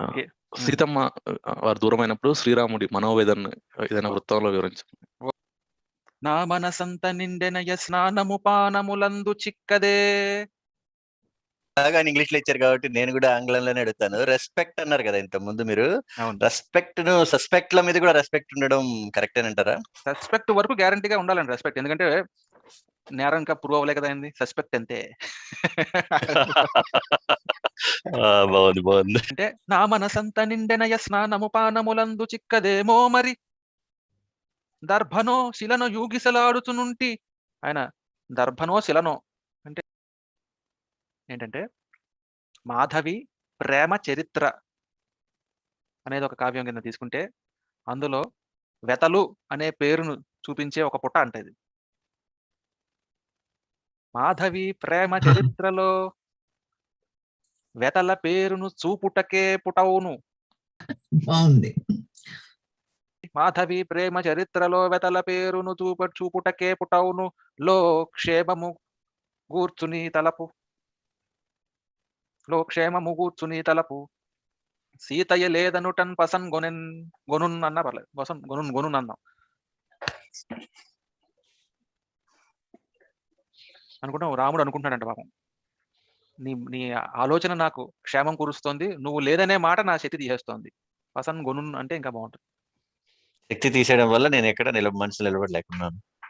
Okay. Seethamma వారు దూరమైనప్పుడు శ్రీరాముడి మనోవేదన ఏదైనా వృత్తంలో వివరించండి. నా మనసంత నిండెనయ స్నానము పానములందు చిక్కదే. బాగా ఇంగ్లీష్ లో ఇచ్చారు కాబట్టి నేను కూడా ఆంగ్లంలోనే అడుగుతాను. రెస్పెక్ట్ అన్నారు కదా ఇంత ముందు మీరు. అవును. రెస్పెక్ట్ ను సస్పెక్ట్ ల మీద కూడా రెస్పెక్ట్ ఉండడం కరెక్ట్ అని అంటారా? సస్పెక్ట్ వరకు గ్యారంటీగా ఉండాలండి రెస్పెక్ట్. ఎందుకంటే నేరం ఇంకా ప్రూవ్ అవ్వలే కదా అయింది. సస్పెక్ట్ అంతే. బాగుంది బాగుంది. అంటే నా మనసంత నిండెనయ స్నానము పానములందు చిక్కదేమో మరి దర్భనో శిలను యూగిసలాడుచునుంటి. ఆయన దర్భనో శిలనో అంటే ఏంటంటే మాధవి ప్రేమ చరిత్ర అనేది ఒక కావ్యం కింద తీసుకుంటే అందులో వెతలు అనే పేరును చూపించే ఒక పుట అంట ఇది. మాధవి ప్రేమ చరిత్రలో వెతల పేరును చూపుటకే పుటవును. బాగుంది. మాధవి ప్రేమ చరిత్రలో వెతల పేరును చూపుటకే పుటవును లో క్షేమము గూర్చుని తలపు లో క్షేమము గూర్చుని తలపు సీతయ్య లేదనుటన్ పసన్ గొనున్ అన్నా పర్లేదు. గొనున్ అన్నాం అనుకుంటాం. రాముడు అనుకుంటున్నాడంట పాపం, నీ నీ ఆలోచన నాకు క్షేమం కురుస్తోంది, నువ్వు లేదనే మాట నా శక్తి తీసేస్తోంది. పసన్ గొనున్ అంటే ఇంకా బాగుంటుంది. శక్తి తీసేయడం వల్ల నేను ఎక్కడ మనసు నిలబడలేకున్నాను.